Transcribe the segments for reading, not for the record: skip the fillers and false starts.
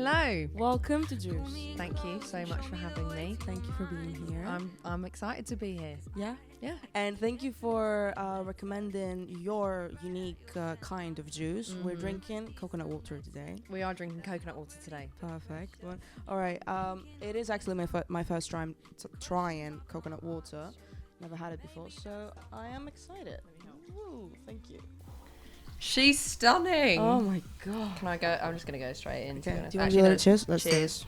Hello. Welcome to Juice. Thank you so much for having me. Thank you for being here. I'm excited to be here. Yeah? Yeah. And thank you for recommending your unique kind of juice. Mm-hmm. We're drinking coconut water today. We are drinking coconut water today. Perfect. Well, all right. It is actually my first time trying coconut water. Never had it before, so I am excited. Ooh, thank you. She's stunning. Oh my god. Can I go? I'm just going to go straight in. Okay. Do you want to do a cheers? Let's cheers.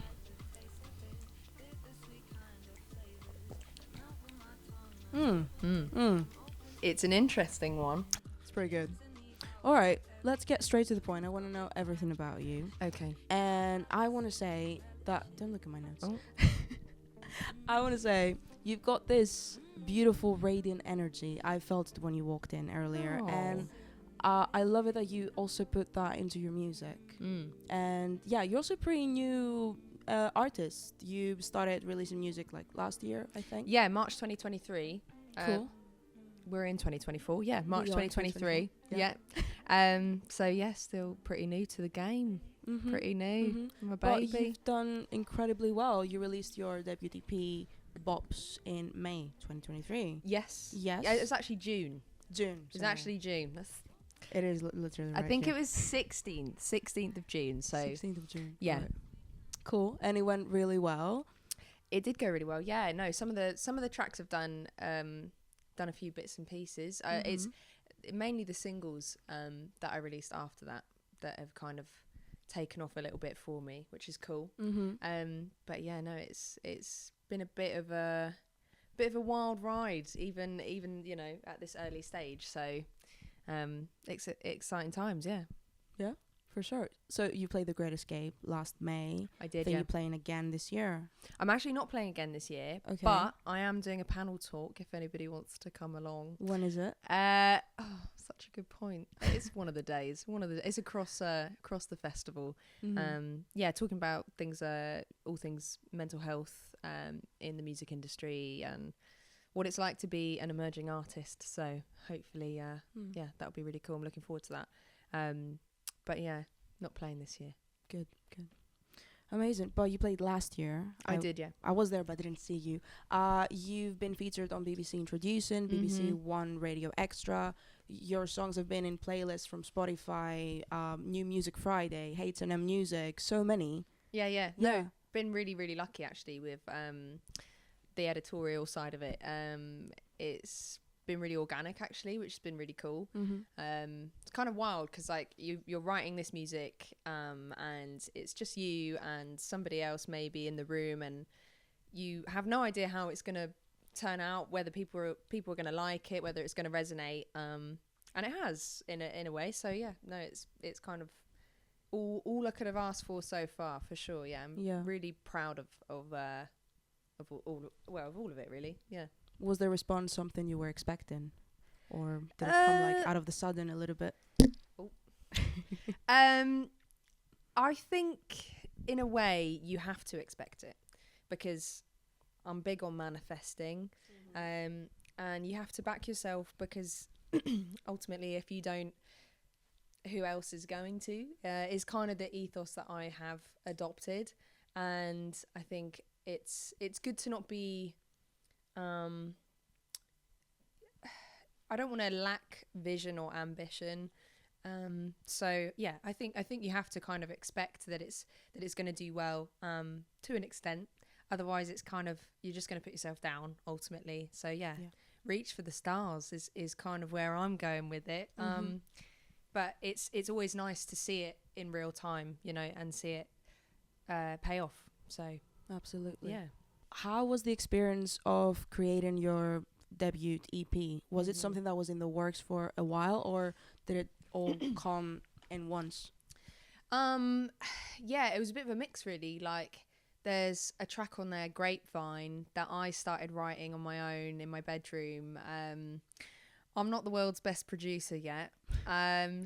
It's an interesting one. It's pretty good. All right, let's get straight to the point. I want to know everything about you. Okay. And I want to say that... Don't look at my notes. Oh. I want to say you've got this beautiful, radiant energy. I felt it when you walked in earlier. Oh. And I love it that you also put that into your music. And yeah, you're also a pretty new artist. You started releasing music like last year, I think. Yeah, March 2023. Cool. We're in 2024. Yeah, March We are 2023. 2024. Yeah. So yeah, still pretty new to the game. Mm-hmm. Pretty new. I'm a But baby. you've done incredibly well. You released your debut EP, Bops, in May 2023. Yes. Yes. Yeah, it's actually June. June. It's sorry. actually June. It is literally I right think here. it was 16th of June. So 16th of June. yeah. Right. Cool. And it went really well. It did go really well. Yeah, no, some of the tracks have done a few bits and pieces. It's mainly the singles that I released after that have kind of taken off a little bit for me, which is cool. But yeah, no, it's been a bit of a wild ride, even at this early stage. So exciting times. Yeah, For sure. So you played The Great Escape last May. I did. Then Yeah, you're playing again this year. I'm actually not playing again this year. Okay. But I am doing a panel talk if anybody wants to come along. When is it? Such a good point. It's one of the days. It's across the festival. Talking about things, all things mental health in the music industry and what it's like to be an emerging artist. So hopefully, that'll be really cool. I'm looking forward to that. But yeah, not playing this year. Good. Amazing. But you played last year. I did, yeah. I was there, but I didn't see you. You've been featured on BBC Introducing, BBC One Radio Extra. Your songs have been in playlists from Spotify, New Music Friday, H&M Music, so many. Yeah. Yeah. No, been really, really lucky actually with the editorial side of it. It's been really organic actually, which has been really cool. It's kind of wild because like you're writing this music and it's just you and somebody else maybe in the room, and you have no idea how it's going to turn out, whether people are going to like it, whether it's going to resonate, and it has in a way. So yeah, no, it's kind of all I could have asked for so far, for sure. I'm really proud of all of it, really. Yeah. Was the response something you were expecting? Or did it come like out of the sudden a little bit? I think in a way you have to expect it, because I'm big on manifesting, and you have to back yourself, because ultimately if you don't, who else is going to? Is kind of the ethos that I have adopted, and I think it's good to not be I don't want to lack vision or ambition. So yeah, I think you have to kind of expect that it's going to do well to an extent. Otherwise, it's kind of, you're just going to put yourself down ultimately. So yeah, reach for the stars is kind of where I'm going with it. But it's always nice to see it in real time, and see it pay off. So Absolutely. yeah. How was the experience of creating your debut EP? Was it something that was in the works for a while, or did it all come in once? Yeah, it was a bit of a mix really. Like, there's a track on there, Grapevine, that I started writing on my own in my bedroom. I'm not the world's best producer yet,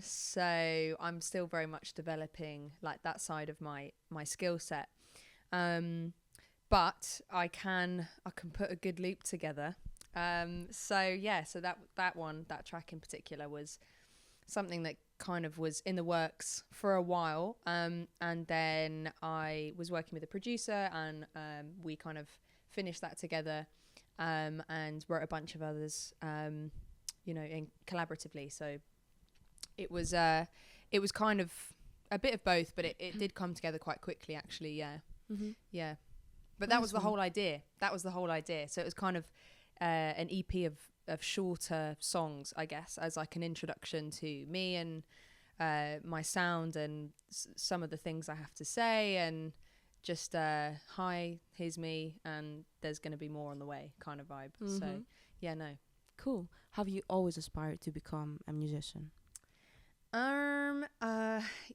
so I'm still very much developing like that side of my skill set. But I can put a good loop together. So that track in particular was something that kind of was in the works for a while. And then I was working with a producer, and we kind of finished that together, and wrote a bunch of others, collaboratively. So it was kind of a bit of both, but it did come together quite quickly, actually. Yeah. Mm-hmm. Yeah. But that was the whole idea. So it was kind of an EP of shorter songs, I guess, as like an introduction to me and my sound and some of the things I have to say, and just hi, here's me, and there's going to be more on the way kind of vibe. Mm-hmm. So yeah, no. Cool. Have you always aspired to become a musician?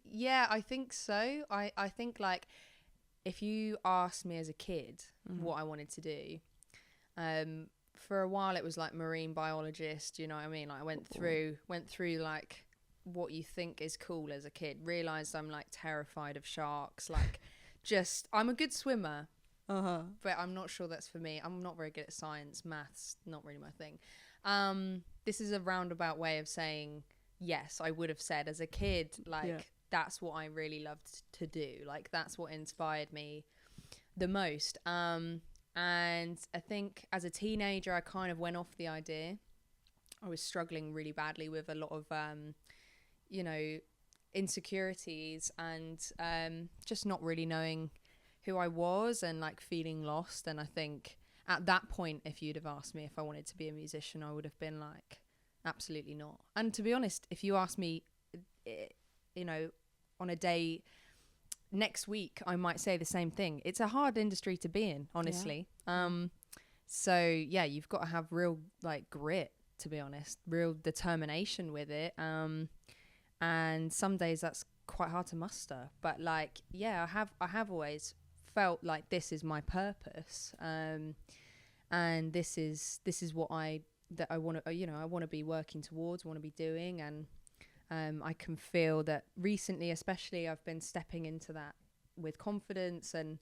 Yeah, I think so. I think, like, if you asked me as a kid what I wanted to do, for a while it was like marine biologist, you know what I mean? Like, I went through like what you think is cool as a kid, realized I'm like terrified of sharks, like I'm a good swimmer, but I'm not sure that's for me. I'm not very good at science, maths, not really my thing. This is a roundabout way of saying, yes, I would have said as a kid, like, that's what I really loved to do. Like, that's what inspired me the most. And I think as a teenager, I kind of went off the idea. I was struggling really badly with a lot of, insecurities, and just not really knowing who I was, and like feeling lost. And I think at that point, if you'd have asked me if I wanted to be a musician, I would have been like, absolutely not. And to be honest, if you ask me, on a day next week, I might say the same thing. It's a hard industry to be in, honestly. So yeah, you've got to have real like grit, to be honest, real determination with it. And some days that's quite hard to muster. But like, yeah, I have always felt like this is my purpose. And this is what I want to, I want to be working towards, want to be doing. And I can feel that recently, especially, I've been stepping into that with confidence, and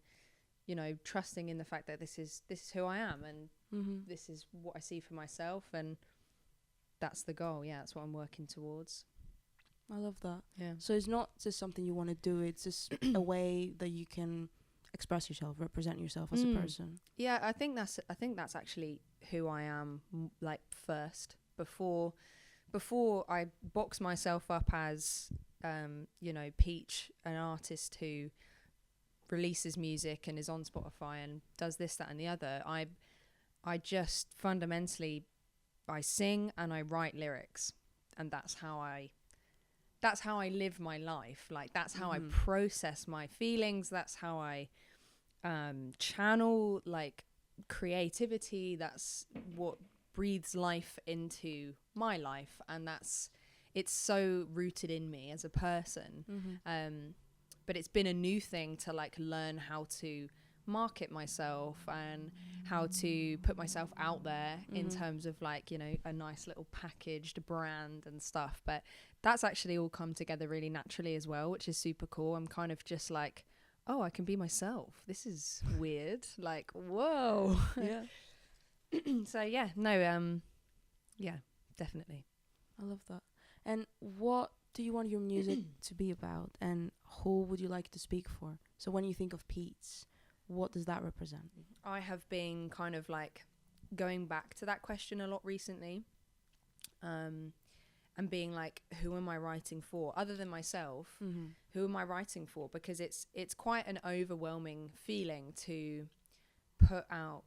trusting in the fact that this is who I am, and this is what I see for myself, and that's the goal. Yeah, that's what I'm working towards. I love that. Yeah. So it's not just something you want to do, it's just a way that you can express yourself, represent yourself as a person. Yeah, I think that's actually who I am, like, first, before I box myself up as Peach, an artist who releases music and is on Spotify and does this, that and the other. I just fundamentally, I sing and I write lyrics, and that's how I live my life. Like, that's how I process my feelings. That's how I channel, like, creativity. That's what breathes life into my life, and it's so rooted in me as a person. But it's been a new thing to like learn how to market myself and how to put myself out there in terms of like, a nice little packaged brand and stuff. But that's actually all come together really naturally as well, which is super cool. I'm kind of just like, oh, I can be myself. This is weird. Like, whoa. Yeah. So yeah, no, yeah, definitely. I love that. And what do you want your music to be about, and who would you like to speak for? So when you think of Pete's, what does that represent? I have been kind of like going back to that question a lot recently, and being like, who am I writing for other than myself? Who am I writing for? Because it's quite an overwhelming feeling to put out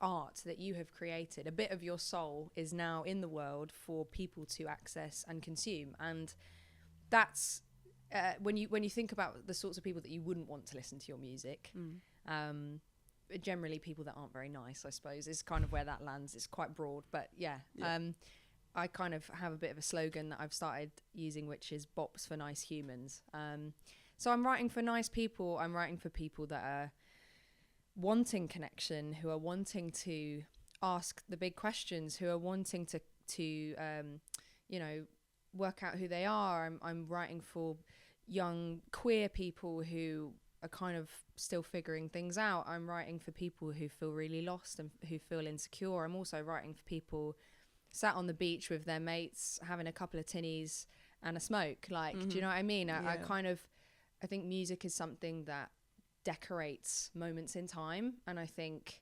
art that you have created. A bit of your soul is now in the world for people to access and consume, and that's when you think about the sorts of people that you wouldn't want to listen to your music, generally people that aren't very nice, I suppose, is kind of where that lands. It's quite broad, but yeah. I kind of have a bit of a slogan that I've started using, which is bops for nice humans. So I'm writing for nice people. I'm writing for people that are wanting connection, who are wanting to ask the big questions, who are wanting to work out who they are. I'm writing for young queer people who are kind of still figuring things out. I'm writing for people who feel really lost and who feel insecure. I'm also writing for people sat on the beach with their mates, having a couple of tinnies, and a smoke. Like, do you know what I mean? I think music is something that decorates moments in time, and I think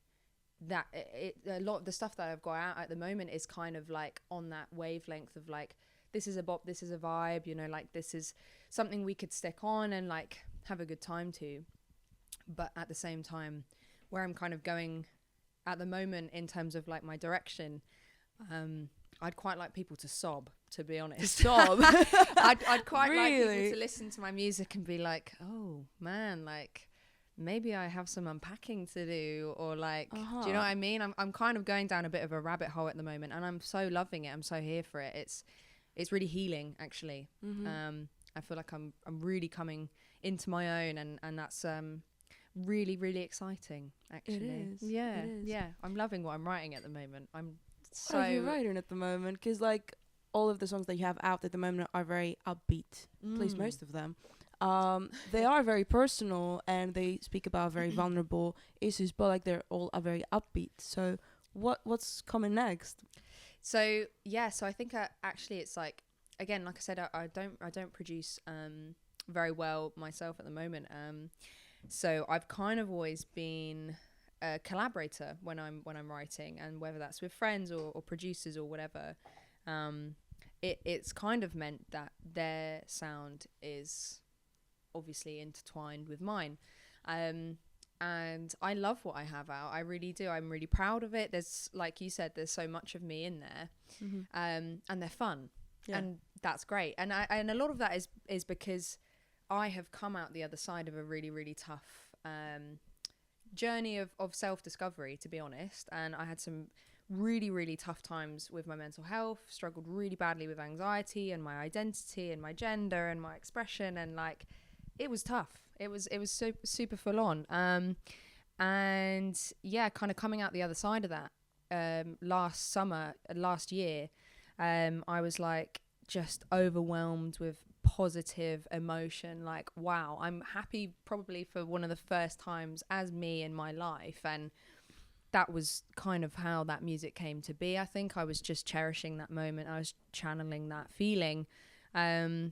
that a lot of the stuff that I've got out at the moment is kind of like on that wavelength of like, this is a bop, this is a vibe, you know, like this is something we could stick on and like have a good time to. But at the same time, where I'm kind of going at the moment in terms of like my direction, I'd quite like people to sob, to be honest. Sob? I'd quite like Really? people to listen to my music and be like, oh man, like maybe I have some unpacking to do, or like, do you know what I mean? I'm kind of going down a bit of a rabbit hole at the moment, and I'm so loving it. I'm so here for it. It's really healing, actually. I feel like I'm really coming into my own, and that's really, really exciting, actually. It is. Yeah, it is. yeah. I'm loving what I'm writing at the moment. What are you writing at the moment? Because like all of the songs that you have out at the moment are very upbeat. At least most of them. They are very personal and they speak about very vulnerable issues, but like they're all are very upbeat. So what's coming next? So I think actually it's like, again, like I said, I don't produce very well myself at the moment. So I've kind of always been a collaborator when I'm writing, and whether that's with friends or producers or whatever, it's kind of meant that their sound is obviously intertwined with mine. And I love what I have out. I really do. I'm really proud of it. There's, like you said, there's so much of me in there. And they're fun. Yeah. And that's great. And a lot of that is because I have come out the other side of a really, really tough journey of self-discovery, to be honest. And I had some really, really tough times with my mental health, struggled really badly with anxiety and my identity and my gender and my expression, and like it was tough. It was so super full on. And yeah, kind of coming out the other side of that last year, I was like just overwhelmed with positive emotion. Like, wow, I'm happy probably for one of the first times as me in my life. And that was kind of how that music came to be. I think I was just cherishing that moment. I was channeling that feeling. And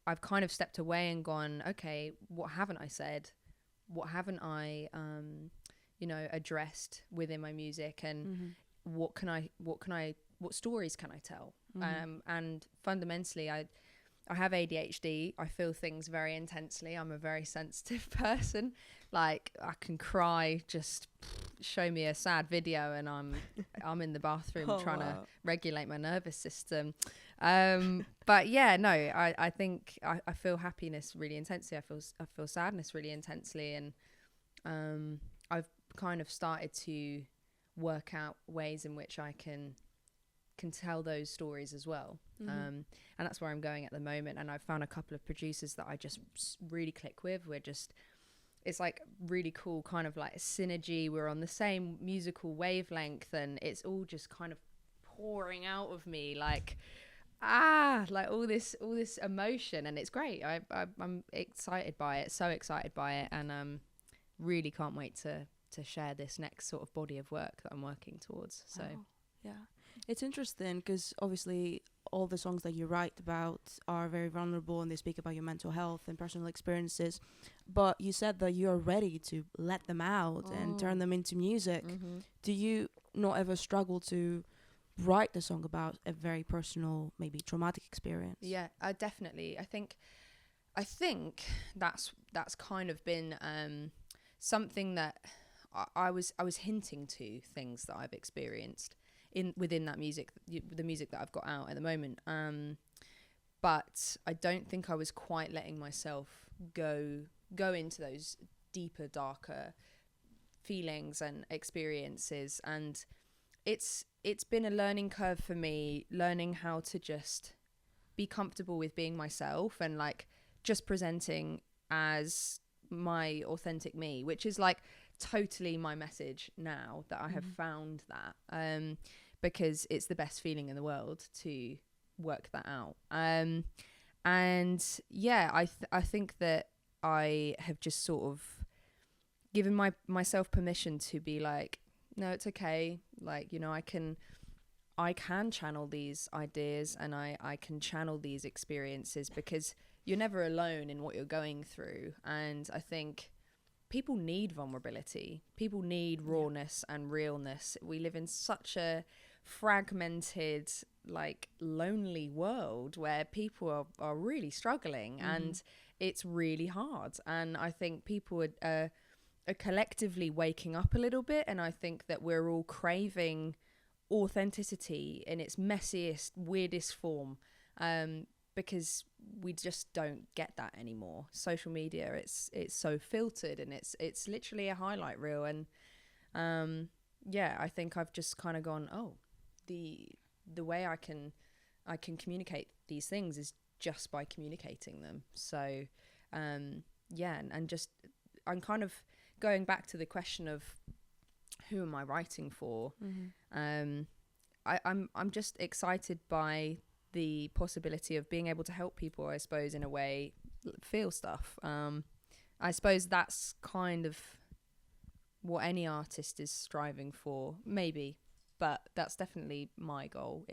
I've kind of stepped away and gone, okay, what haven't I said? What haven't I, addressed within my music? And what stories can I tell? And fundamentally, I have ADHD. I feel things very intensely. I'm a very sensitive person. Like, I can cry, just show me a sad video and I'm in the bathroom trying to regulate my nervous system. But yeah, no, I think I feel happiness really intensely. I feel sadness really intensely. And I've kind of started to work out ways in which I can tell those stories as well. And that's where I'm going at the moment. And I've found a couple of producers that I just really click with. It's like really cool, kind of like a synergy. We're on the same musical wavelength, and it's all just kind of pouring out of me, like all this emotion, and it's great. I'm excited by it, so excited by it, and really can't wait to share this next sort of body of work that I'm working towards. So yeah, it's interesting because obviously all the songs that you write about are very vulnerable and they speak about your mental health and personal experiences, but you said that you're ready to let them out and turn them into music. Do you not ever struggle to write the song about a very personal, maybe traumatic experience? Yeah, definitely. I think that's kind of been something that I was hinting to, things that I've experienced within that music, the music that I've got out at the moment. But I don't think I was quite letting myself go into those deeper, darker feelings and experiences. And it's been a learning curve for me, learning how to just be comfortable with being myself and like just presenting as my authentic me, which is like totally my message now that I have found that, because it's the best feeling in the world to work that out. And yeah, I think that I have just sort of given myself permission to be like, no, it's okay. Like, you know, I can I can channel these ideas and I can channel these experiences, because you're never alone in what you're going through. And I think people need vulnerability. People need rawness and realness. We live in such a fragmented, like, lonely world where people are really struggling, and it's really hard. And I think people are collectively waking up a little bit, and I think that we're all craving authenticity in its messiest, weirdest form, because we just don't get that anymore. Social media, it's so filtered, and it's literally a highlight reel. And I think I've just kind of gone, the way I can communicate these things is just by communicating them. So and just I'm kind of going back to the question of who am I writing for. I'm just excited by the possibility of being able to help people, I suppose, in a way, feel stuff. I suppose that's kind of what any artist is striving for, maybe, but that's definitely my goal.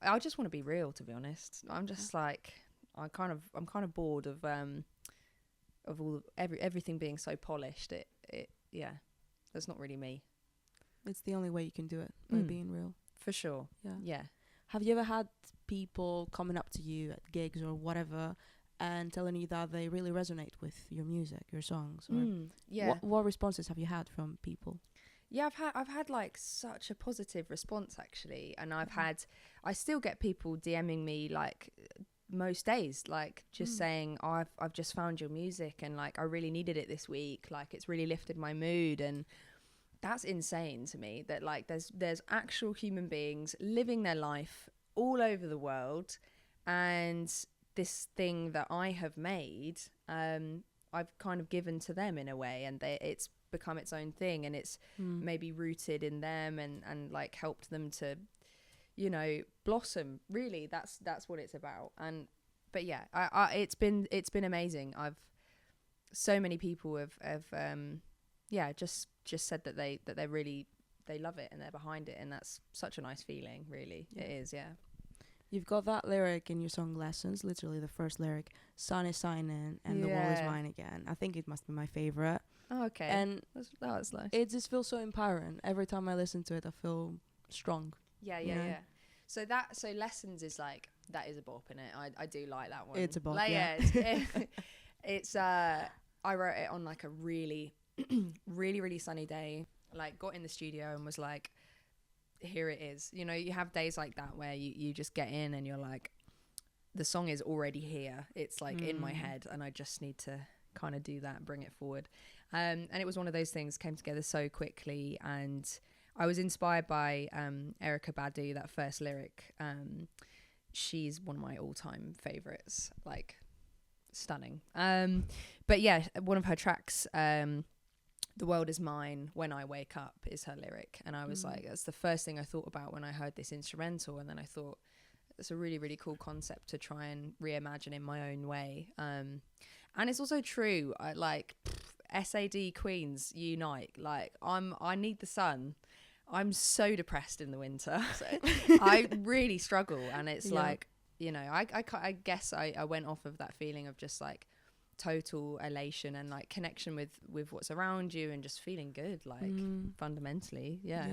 I just want to be real, to be honest. I'm just like, I'm kind of bored of everything being so polished. That's not really me. It's the only way you can do it, by being real. For sure. Yeah. Have you ever had people coming up to you at gigs or whatever and telling you that they really resonate with your music, your songs? Or what responses have you had from people? Yeah, I've had like such a positive response, actually, and I still get people DMing me like most days, like just saying, oh, I've just found your music, and like I really needed it this week, like it's really lifted my mood. And that's insane to me, that like there's actual human beings living their life all over the world, and this thing that I have made, I've kind of given to them in a way, and it's become its own thing, and it's maybe rooted in them and like helped them to, you know, blossom. Really, that's what it's about. But yeah, it's been amazing. So many people have just said that they really love it and they're behind it, and that's such a nice feeling. Really, it is. Yeah. You've got that lyric in your song Lessons, literally the first lyric, sun is shining and the world is mine again. I think it must be my favorite. Oh, okay. And that's nice. It just feels so empowering. Every time I listen to it, I feel strong. Yeah. So Lessons is like, that is a bop in it. I do like that one. It's a bop, like, it's I wrote it on like a really, really, really sunny day. Like, got in the studio and was like, here it is. You know, you have days like that where you just get in and you're like, the song is already here. It's like in my head, and I just need to kind of do that, bring it forward. And it was one of those things, came together so quickly, and I was inspired by Erykah Badu, that first lyric. She's one of my all-time favorites, like stunning. But yeah, one of her tracks, The World Is Mine, When I Wake Up, is her lyric. And I was like, that's the first thing I thought about when I heard this instrumental. And then I thought, it's a really, really cool concept to try and reimagine in my own way. And it's also true. SAD Queens unite. Like, I need the sun. I'm so depressed in the winter. So I really struggle. And it's like, you know, I guess I went off of that feeling of just like total elation and like connection with what's around you, and just feeling good, like fundamentally. Yeah.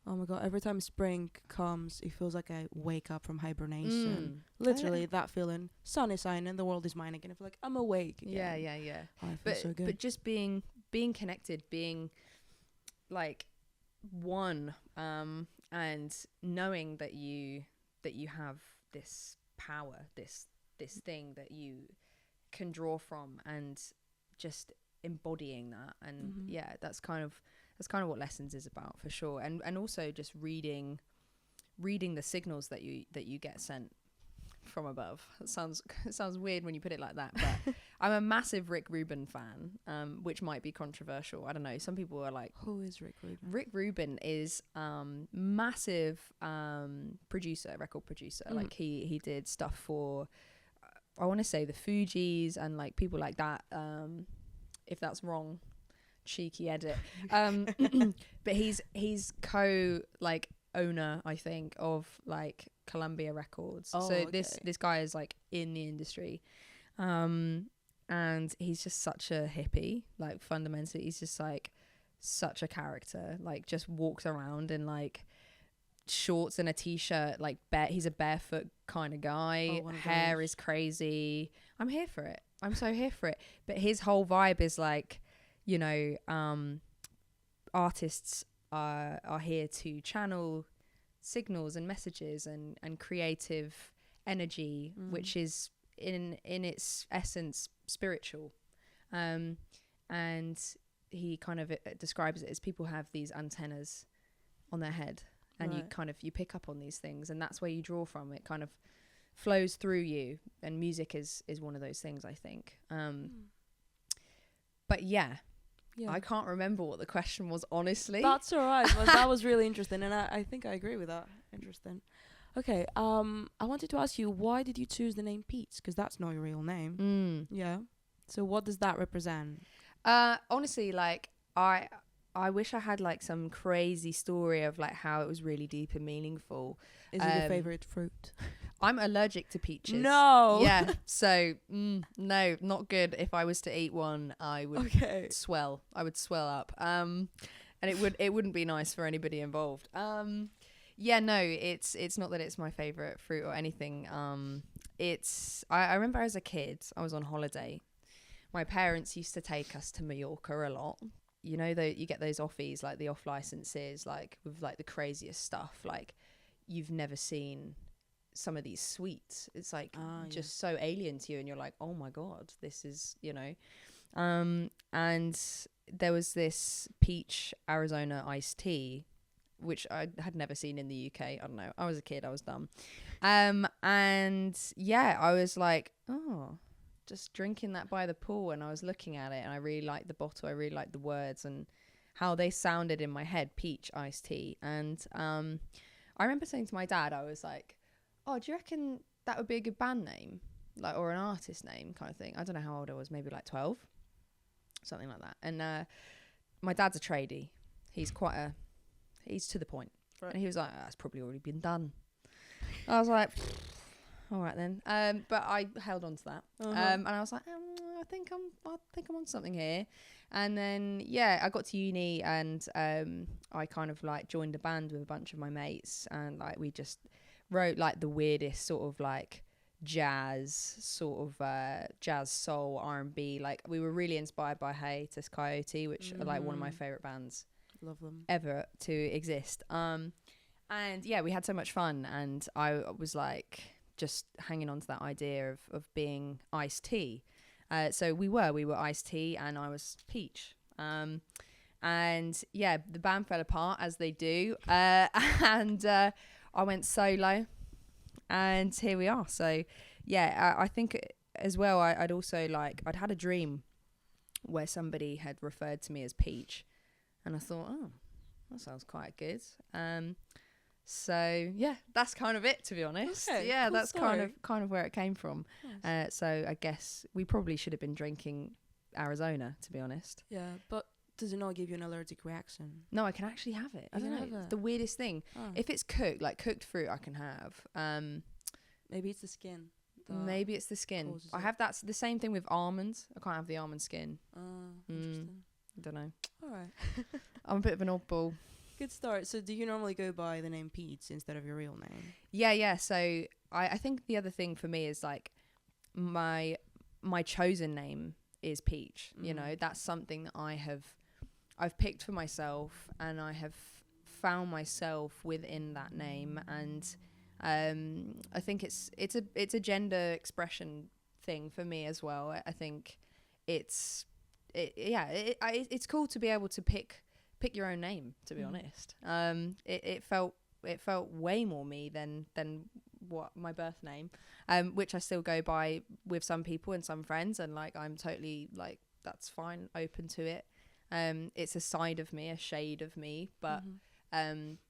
Oh my god, every time spring comes, it feels like I wake up from hibernation. Literally that feeling, sun is shining, the world is mine again. I feel like I'm awake again. Yeah. Oh, I feel so good. But just being connected, being like one, and knowing that you have this power, this thing that you can draw from, and just embodying that. And that's kind of what Lessons is about, for sure. And also just reading the signals that you get sent from above. It sounds weird when you put it like that, but I'm a massive Rick Rubin fan, which might be controversial. I don't know. Some people are like, who is Rick Rubin? Rick Rubin is massive record producer. Like he did stuff for, I want to say, the Fugees and like people like that. If that's wrong, cheeky edit. But he's owner, I think, of like Columbia Records. Oh, so okay. this guy is like in the industry, and he's just such a hippie. Like fundamentally, he's just like such a character. Like just walks around in like shorts and a t-shirt, like he's a barefoot kind of guy. Hair is crazy. I'm here for it. I'm so here for it. But his whole vibe is like, you know, artists are here to channel signals and messages and creative energy, which is in its essence spiritual. And he kind of describes it as people have these antennas on their head, and you pick up on these things, and that's where you draw from. It kind of flows through you, and music is one of those things, I think. But yeah, I can't remember what the question was, honestly. That's all right. Well, that was really interesting, and I think I agree with that. Interesting. Okay, I wanted to ask you, why did you choose the name Pete? Because that's not your real name. Yeah. So what does that represent? Honestly, like I wish I had like some crazy story of like how it was really deep and meaningful. Is it your favorite fruit? I'm allergic to peaches. No. Yeah. So no, not good. If I was to eat one, I would swell. I would swell up. And it wouldn't be nice for anybody involved. Yeah, no, it's not that it's my favorite fruit or anything. I remember as a kid, I was on holiday. My parents used to take us to Mallorca a lot. You know, you get those offies, like the off licenses, like with like the craziest stuff. Like you've never seen some of these sweets. It's like just so alien to you, and you're like, oh my God, this is, you know. And there was this peach Arizona iced tea, which I had never seen in the UK. I don't know. I was a kid. I was dumb. And yeah, I was like, oh, just drinking that by the pool, and I was looking at it, and I really liked the bottle. I really liked the words and how they sounded in my head, peach iced tea. And I remember saying to my dad, I was like, oh, do you reckon that would be a good band name, like, or an artist name kind of thing? I don't know how old I was, maybe like 12, something like that. And my dad's a tradie. He's to the point. Right. And he was like, that's probably already been done. I was like, all right then. But I held on to that. And I was like, I think I'm on something here. And then I got to uni, and I kind of like joined a band with a bunch of my mates, and like we just wrote like the weirdest sort of like jazz soul, R&B. Like we were really inspired by Hiatus Coyote, which are like one of my favorite bands. Love them. Ever to exist. And yeah, we had so much fun, and I was like just hanging on to that idea of being iced tea. So we were iced tea, and I was peach. And yeah, the band fell apart, as they do. And I went solo, and here we are. So yeah, I think as well, I'd also like, I'd had a dream where somebody had referred to me as Peach, and I thought, oh, that sounds quite good. So yeah, that's kind of it, to be honest. Okay, yeah, cool, that's story. kind of where it came from. Nice. So I guess we probably should have been drinking Arizona, to be honest. Yeah, but does it not give you an allergic reaction? No, I can actually have it. I don't know. It's the weirdest thing. Oh. If it's cooked fruit, I can have. Maybe it's the skin. Maybe it's the skin. I have the same thing with almonds. I can't have the almond skin. Interesting. I don't know. All right. I'm a bit of an oddball. Good start. So do you normally go by the name Pete instead of your real name? Yeah. So I think the other thing for me is like my chosen name is Peach. You know, that's something that I've picked for myself, and I have found myself within that name. And I think it's a gender expression thing for me as well. I think it's cool to be able to pick your own name, to be honest. It felt way more me than what my birth name, which I still go by with some people and some friends, and like I'm totally like, that's fine, open to it. It's a side of me, a shade of me, but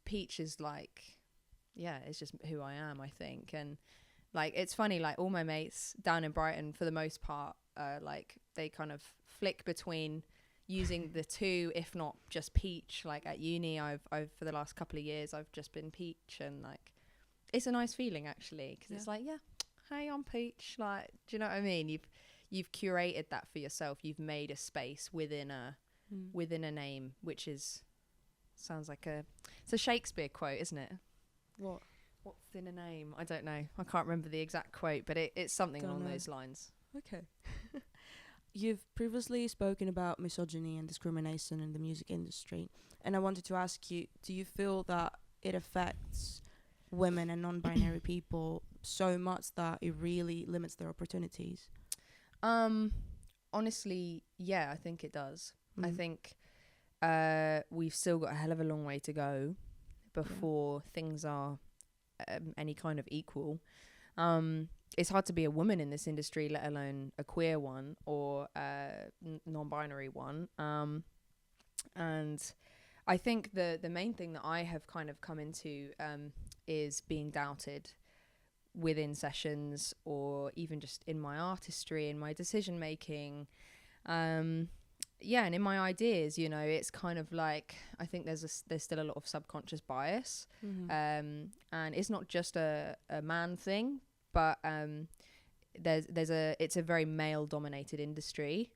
Peach is like, yeah, it's just who I am, I think. And like, it's funny, like all my mates down in Brighton, for the most part, like they kind of flick between using the two, if not just Peach. Like at uni, I've for the last couple of years, I've just been Peach, and like it's a nice feeling actually, because it's like, yeah, hey, I'm Peach. Like, do you know what I mean? You've curated that for yourself. You've made a space within a name, which sounds like it's a Shakespeare quote, isn't it? What's in a name? I don't know. I can't remember the exact quote, but it's something along those lines. Okay. You've previously spoken about misogyny and discrimination in the music industry, and I wanted to ask you, do you feel that it affects women and non-binary people so much that it really limits their opportunities? Honestly, yeah, I think it does. I think we've still got a hell of a long way to go before things are any kind of equal. It's hard to be a woman in this industry, let alone a queer one or non-binary one. And I think the main thing that I have kind of come into is being doubted within sessions, or even just in my artistry, in my decision making, and in my ideas. You know, it's kind of like, I think there's still a lot of subconscious bias, and it's not just a man thing, but it's a very male dominated industry,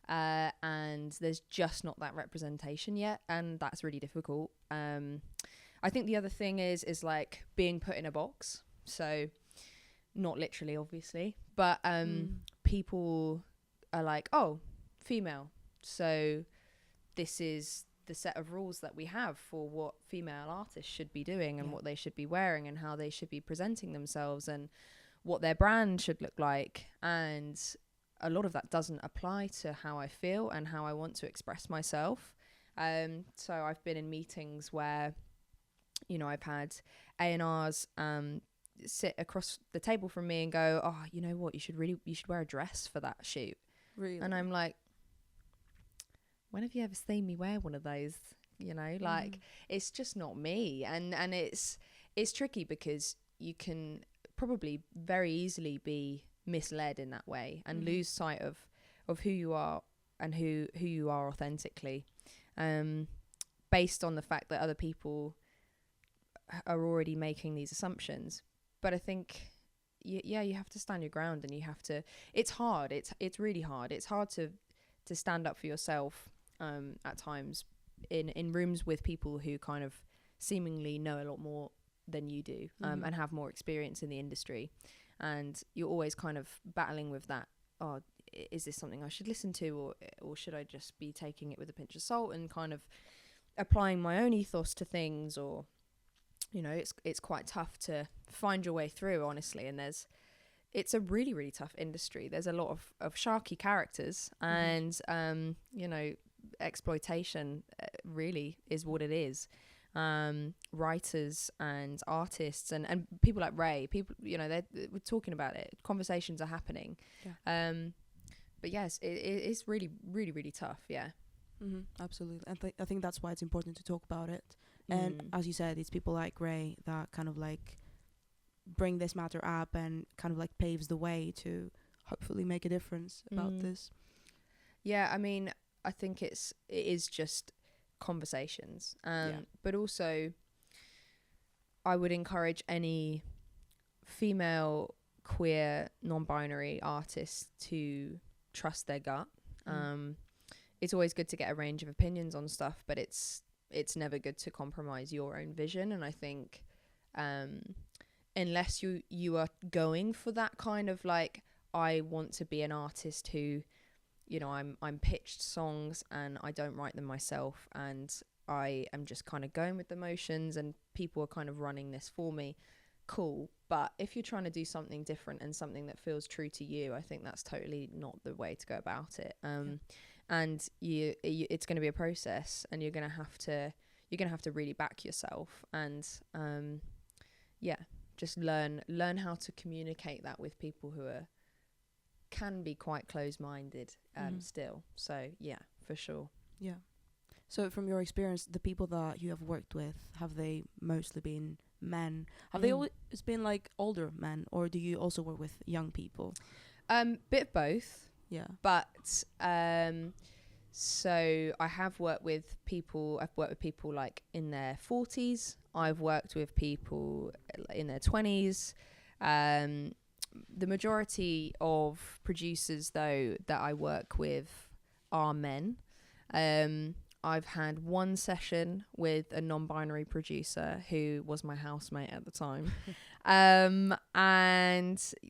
and there's just not that representation yet, and that's really difficult. I think the other thing is like being put in a box. So not literally, obviously, but people are like, oh, female, so this is the set of rules that we have for what female artists should be doing, and what they should be wearing, and how they should be presenting themselves, and what their brand should look like. And a lot of that doesn't apply to how I feel and how I want to express myself. So I've been in meetings where, you know, I've had A&Rs sit across the table from me and go, oh, you know what, you should wear a dress for that shoot. Really? And I'm like, when have you ever seen me wear one of those? You know, like, it's just not me. And it's tricky, because you can probably very easily be misled in that way and lose sight of who you are and who you are authentically, based on the fact that other people are already making these assumptions. But I think, you have to stand your ground, and you have to, it's hard. It's really hard. It's hard to stand up for yourself at times in rooms with people who kind of seemingly know a lot more than you do, and have more experience in the industry. And you're always kind of battling with that. Oh, is this something I should listen to, or should I just be taking it with a pinch of salt and kind of applying my own ethos to things? Or, you know, it's quite tough to find your way through, honestly. And it's a really, really tough industry. There's a lot of sharky characters, and you know, exploitation really is what it is. Writers and artists and people like Ray, people, you know, we're talking about it. Conversations are happening. But yes, it's really, really, really tough. Yeah. Absolutely. I think that's why it's important to talk about it. And as you said, it's people like Ray that kind of like bring this matter up and kind of like paves the way to hopefully make a difference about this. Yeah, I mean, I think it is just conversations, but also I would encourage any female, queer, non-binary artists to trust their gut. It's always good to get a range of opinions on stuff, but it's never good to compromise your own vision. And I think unless you are going for that kind of like, I want to be an artist who, you know, I'm pitched songs and I don't write them myself, and I am just kind of going with the motions and people are kind of running this for me, cool. But if you're trying to do something different and something that feels true to you, I think that's totally not the way to go about it. And it's going to be a process, and you're going to have to really back yourself, and just learn how to communicate that with people who can be quite closed-minded still. So yeah, for sure. Yeah. So from your experience, the people that you have worked with, have they mostly been men? Have they always been like older men, or do you also work with young people? Bit of both. Yeah. But So I have worked with people. I've worked with people like in their 40s. I've worked with people in their 20s. The majority of producers, though, that I work with are men. I've had one session with a non-binary producer who was my housemate at the time. And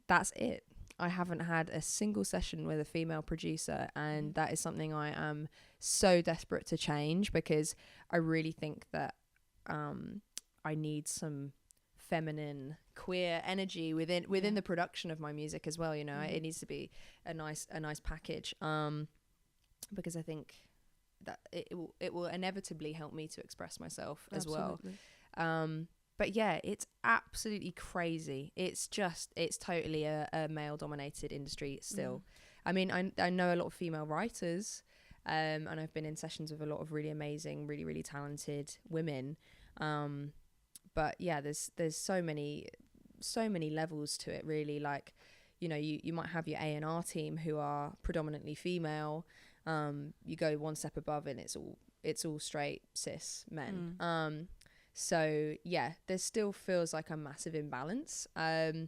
that's it. I haven't had a single session with a female producer, and that is something I am so desperate to change, because I really think that I need some feminine queer energy within the production of my music as well. You know, it needs to be a nice package, because I think that it will inevitably help me to express myself as well. But yeah, it's absolutely crazy. It's totally a male dominated industry still. I mean, I know a lot of female writers, and I've been in sessions with a lot of really amazing, really, really talented women. But yeah, there's so many levels to it, really. Like, you know, you might have your A&R team who are predominantly female. You go one step above and it's all straight cis men. So yeah, there still feels like a massive imbalance, and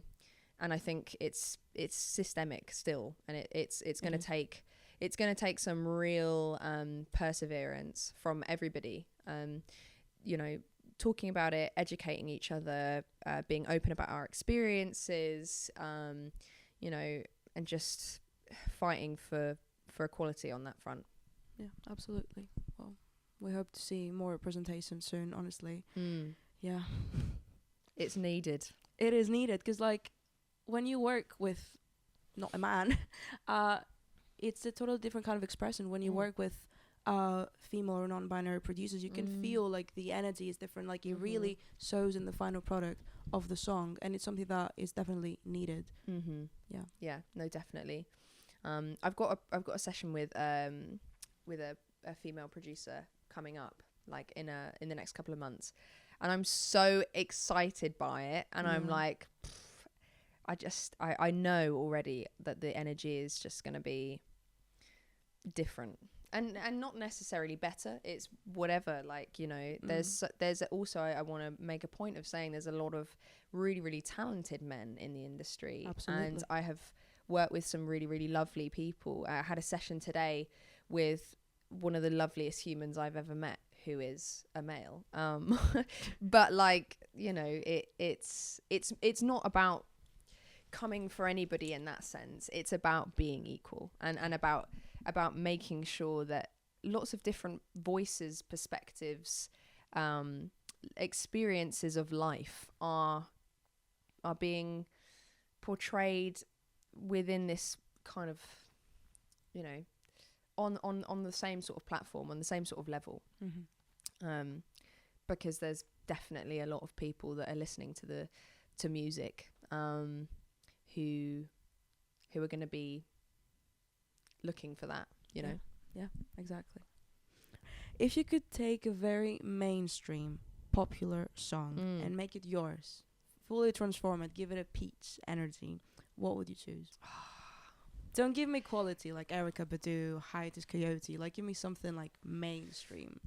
I think it's systemic still, and it's going to take some real perseverance from everybody. You know, talking about it, educating each other, being open about our experiences, you know, and just fighting for equality on that front. Yeah, absolutely. Well, we hope to see more representation soon, honestly. Yeah. It's needed. It is needed, because, like, when you work with not a man, it's a totally different kind of expression. When you work with female or non-binary producers, you can feel, like, the energy is different. Like, it really shows in the final product of the song, and it's something that is definitely needed. Yeah, no, definitely. I've got a session with a female producer coming up, like in the next couple of months, and I'm so excited by it, and I'm like, I know already that the energy is just going to be different, and not necessarily better. It's whatever, like, you know, there's also, I want to make a point of saying there's a lot of really, really talented men in the industry. Absolutely. And I have worked with some really, really lovely people. I had a session today with one of the loveliest humans I've ever met, who is a male. But, like, you know, it's not about coming for anybody in that sense. It's about being equal, and about making sure that lots of different voices, perspectives, experiences of life are being portrayed within this kind of, you know, on the same sort of platform, on the same sort of level. Because there's definitely a lot of people that are listening to music who are going to be looking for that, you know. Yeah, exactly. If you could take a very mainstream popular song and make it yours, fully transform it, give it a peach energy, what would you choose? Don't give me quality like Erykah Badu, Hiatus Coyote. Like, give me something like mainstream.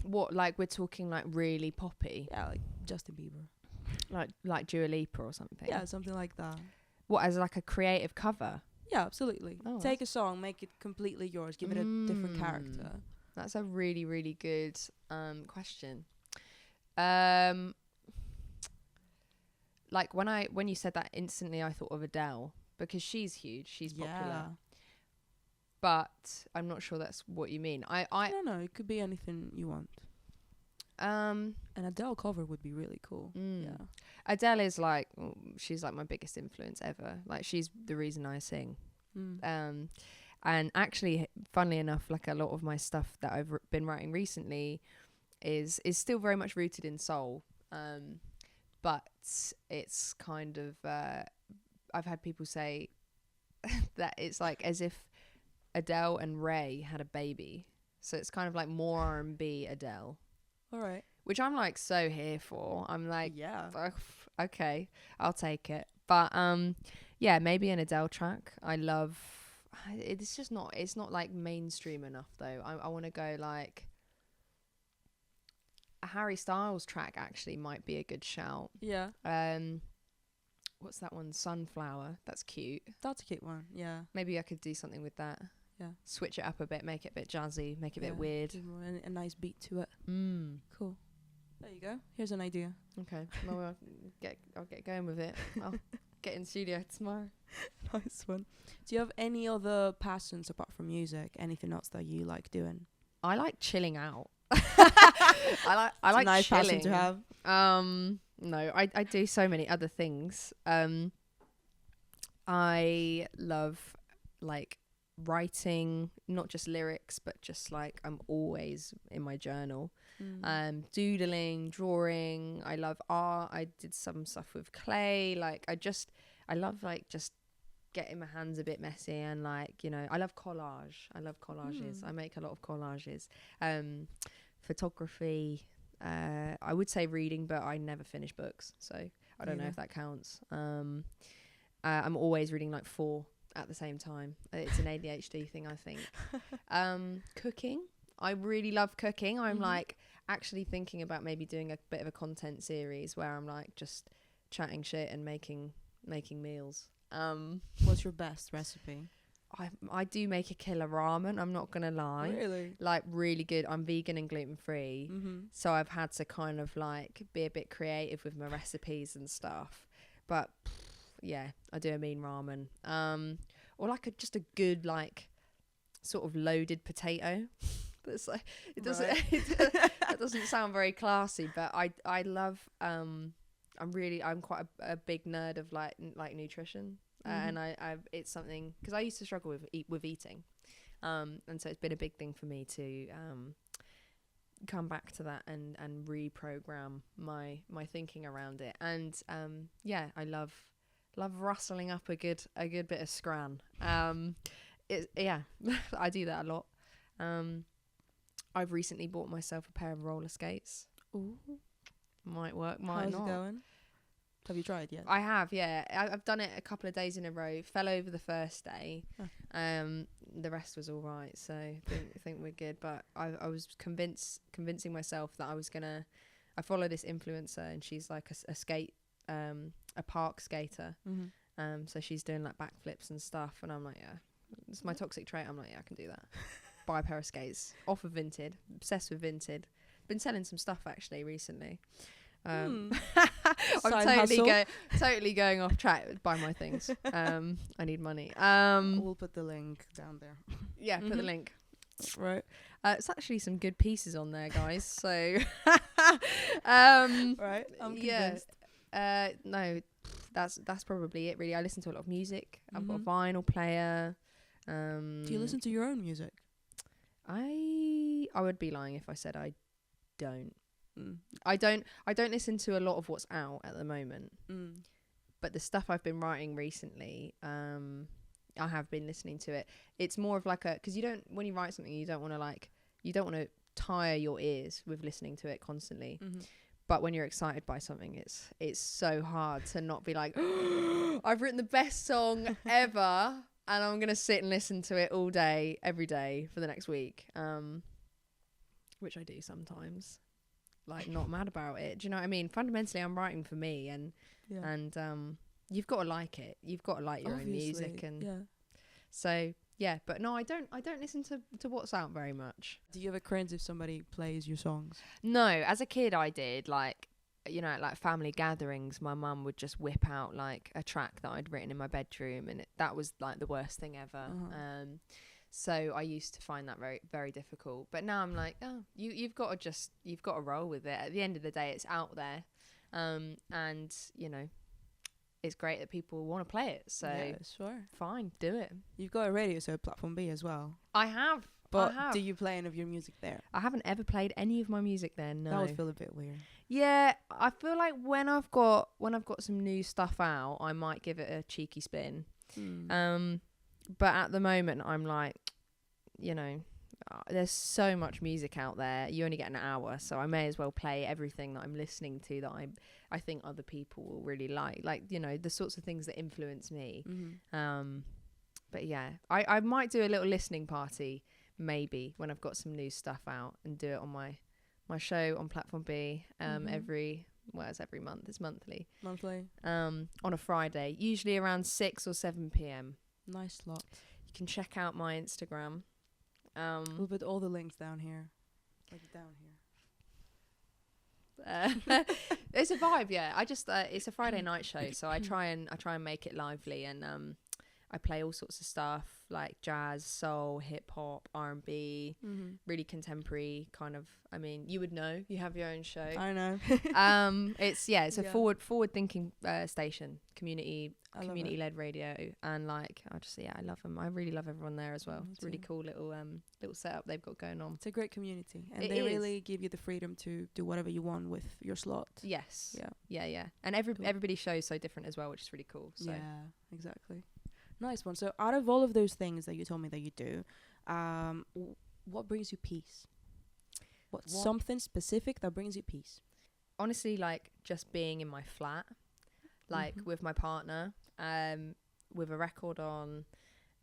What, like, we're talking like really poppy? Yeah, like Justin Bieber. Like Dua Lipa or something? Yeah, something like that. What, as like a creative cover? Yeah, absolutely. Oh, take a song, make it completely yours, give it a different character. That's a really, really good question. Like, when you said that, instantly I thought of Adele, because she's huge, she's popular. But I'm not sure that's what you mean. I don't know, it could be anything you want. An Adele cover would be really cool. Yeah. Adele is like, she's like my biggest influence ever. Like, she's the reason I sing. And actually, funnily enough, like, a lot of my stuff that I've been writing recently is still very much rooted in soul. But it's kind of, I've had people say that it's like as if Adele and Ray had a baby. So it's kind of like more R&B Adele. All right. Which I'm like so here for. I'm like, yeah, okay, I'll take it. But yeah, maybe an Adele track. I love it's just not. It's not like mainstream enough though. I want to go like a Harry Styles track. Actually, might be a good shout. Yeah. What's that one? Sunflower. That's cute. That's a cute one. Yeah. Maybe I could do something with that. Yeah. Switch it up a bit, make it a bit jazzy, make it a bit weird. Give more a nice beat to it. Cool. There you go. Here's an idea. Okay. Well, I'll get going with it. I'll get in studio tomorrow. Nice one. Do you have any other passions apart from music? Anything else that you like doing? I like chilling out. I like nice chilling. passion to have. No, I do so many other things. I love like writing, not just lyrics, but just like I'm always in my journal. Doodling, drawing. I love art. I did some stuff with clay. Like I love like just getting my hands a bit messy and like, you know, I love collage. I love collages. I make a lot of collages. Photography. I would say reading, but I never finish books, so I don't know if that counts. I'm always reading like 4 at the same time. It's an ADHD thing, I think. Cooking. I really love cooking. I'm like actually thinking about maybe doing a bit of a content series where I'm like just chatting shit and making meals. What's your best recipe? I do make a killer ramen, I'm not gonna lie. Really? Like really good. I'm vegan and gluten free, so I've had to kind of like be a bit creative with my recipes and stuff. But yeah, I do a mean ramen. Or like just a good like sort of loaded potato. That's like it doesn't that doesn't sound very classy, but I love I'm quite a big nerd of like nutrition. And I it's something because I used to struggle with eating, and so it's been a big thing for me to come back to that and reprogram my thinking around it. And yeah, I love rustling up a good bit of scran. Yeah, I do that a lot. I've recently bought myself a pair of roller skates. Ooh, might work, might not. How's it going? Have you tried yet? I have, yeah. I've done it a couple of days in a row. Fell over the first day. The rest was all right, so I think we're good. But I was convincing myself that I was gonna. I follow this influencer, and she's like a park skater. So she's doing like backflips and stuff, and I'm like, yeah, it's my toxic trait. I'm like, yeah, I can do that. Buy a pair of skates off of Vinted. Obsessed with Vinted. Been selling some stuff actually recently. I'm totally going off track by my things. I need money. We'll put the link down there. Yeah, put the link. Right. It's actually some good pieces on there, guys. So, right. I'm convinced. No, that's probably it. Really, I listen to a lot of music. I've got a vinyl player. Do you listen to your own music? I would be lying if I said I don't. I don't listen to a lot of what's out at the moment, but the stuff I've been writing recently, I have been listening to it. It's more of like because when you write something, you don't want to tire your ears with listening to it constantly. But when you're excited by something, it's so hard to not be like, oh, I've written the best song ever, and I'm gonna sit and listen to it all day, every day for the next week, which I do sometimes. Like, not mad about it. Do you know what I mean? Fundamentally, I'm writing for me, and you've got to like it. You've got to like your own music, and so yeah. But no, I don't listen to what's out very much. Do you ever cringe if somebody plays your songs? No, as a kid, I did. Like, you know, at like family gatherings, my mum would just whip out like a track that I'd written in my bedroom, and that was like the worst thing ever. So I used to find that very, very difficult. But now I'm like, oh, you've got to roll with it. At the end of the day, it's out there, and you know, it's great that people want to play it. So yeah, sure, fine, do it. You've got a radio, so Platform B as well. I have. But do you play any of your music there? I haven't ever played any of my music there. No. That would feel a bit weird. Yeah, I feel like when I've got some new stuff out, I might give it a cheeky spin. But at the moment, I'm like, you know, there's so much music out there. You only get an hour, so I may as well play everything that I'm listening to that I think other people will really like. Like, you know, the sorts of things that influence me. But yeah, I might do a little listening party maybe when I've got some new stuff out, and do it on my show on Platform B every month. It's monthly. On a Friday, usually around 6 or 7 p.m. Nice slot. You can check out my Instagram. We'll put all the links down here. Like down here. It's a vibe, yeah. I just it's a Friday night show, so I try and make it lively, and I play all sorts of stuff like jazz, soul, hip hop, R&B, really contemporary kind of. I mean, you would know. You have your own show. I know. It's a forward thinking station, community led radio, and like I love them. I really love everyone there as well. It's a really cool little setup they've got going on. It's a great community, and they really give you the freedom to do whatever you want with your slot. Yes. Yeah. And everybody's show is so different as well, which is really cool. So. Yeah, exactly. Nice one. So out of all of those things that you told me that you do, what brings you peace? What's something specific that brings you peace? Honestly, like just being in my flat, like with my partner, with a record on,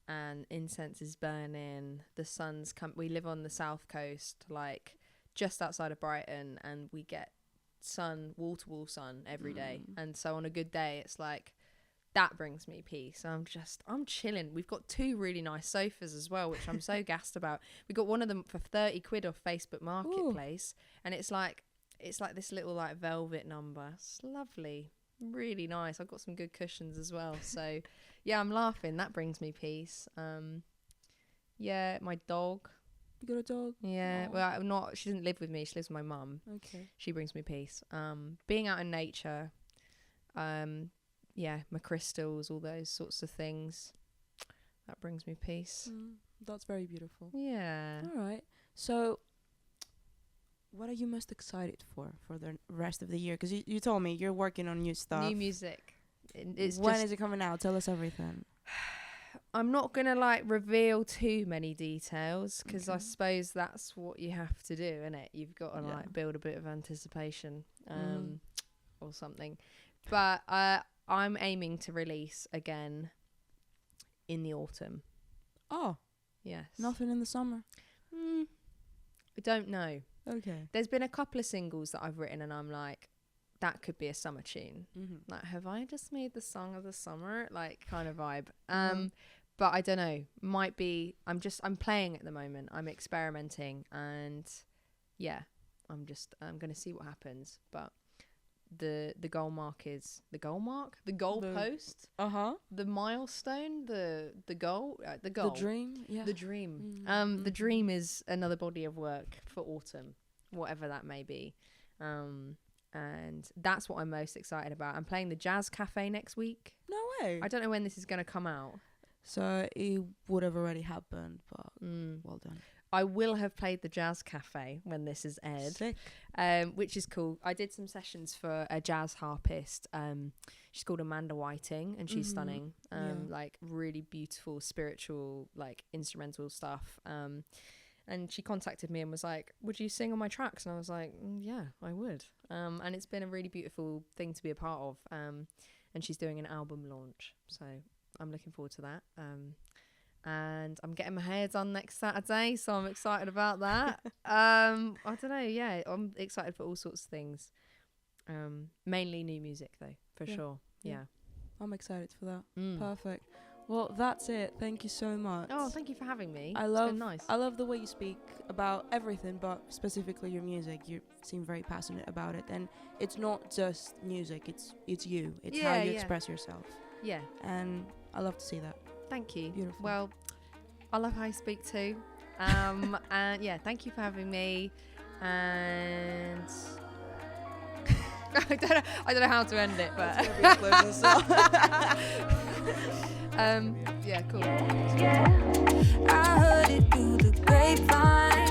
and incense is burning, the sun's we live on the south coast, like just outside of Brighton, and we get sun, wall-to-wall sun every day. And so on a good day, it's like, that brings me peace. I'm chilling. We've got 2 really nice sofas as well, which I'm so gassed about. We got one of them for 30 quid off Facebook Marketplace. Ooh. And it's like this little like velvet number. It's lovely. Really nice. I've got some good cushions as well. So yeah, I'm laughing. That brings me peace. Yeah, my dog. You got a dog? Yeah. Aww. Well, she doesn't live with me. She lives with my mum. Okay. She brings me peace. Being out in nature. Yeah, my crystals, all those sorts of things. That brings me peace. That's very beautiful. Yeah. All right. So, what are you most excited for the rest of the year? Because you told me you're working on new stuff. New music. When is it coming out? Tell us everything. I'm not going to like reveal too many details, because I suppose that's what you have to do, innit? You've got to like build a bit of anticipation or something. But I'm aiming to release again in the autumn. Oh. Yes. Nothing in the summer? I don't know. Okay. There's been a couple of singles that I've written and I'm like, that could be a summer tune. Like, have I just made the song of the summer? Like, kind of vibe. But I don't know. Might be. I'm playing at the moment. I'm experimenting, and yeah, I'm going to see what happens. But the goalpost, the milestone, the goal, the dream, the dream. The dream is another body of work for autumn, whatever that may be, and that's what I'm most excited about. I'm playing the Jazz Cafe next week. No way. I don't know when this is going to come out, so it would have already happened, but well done. I will have played the Jazz Cafe when this is aired. Sick. Which is cool. I did some sessions for a jazz harpist. She's called Amanda Whiting, and she's stunning. Like really beautiful, spiritual, like instrumental stuff. And she contacted me and was like, "Would you sing on my tracks?" And I was like, "Yeah, I would." And it's been a really beautiful thing to be a part of. And she's doing an album launch, so I'm looking forward to that. And I'm getting my hair done next Saturday, so I'm excited about that. I don't know, yeah, I'm excited for all sorts of things. Mainly new music though, for sure. Yeah. I'm excited for that. Perfect. Well, that's it. Thank you so much. Oh, thank you for having me. It's been nice. I love the way you speak about everything, but specifically your music. You seem very passionate about it, and it's not just music. It's you. It's how you express yourself. Yeah. And I love to see that. Thank you. Beautiful. Well, I love how you speak too. And yeah, thank you for having me. And I don't know how to end it, but yeah, cool. I heard it through the grapevine.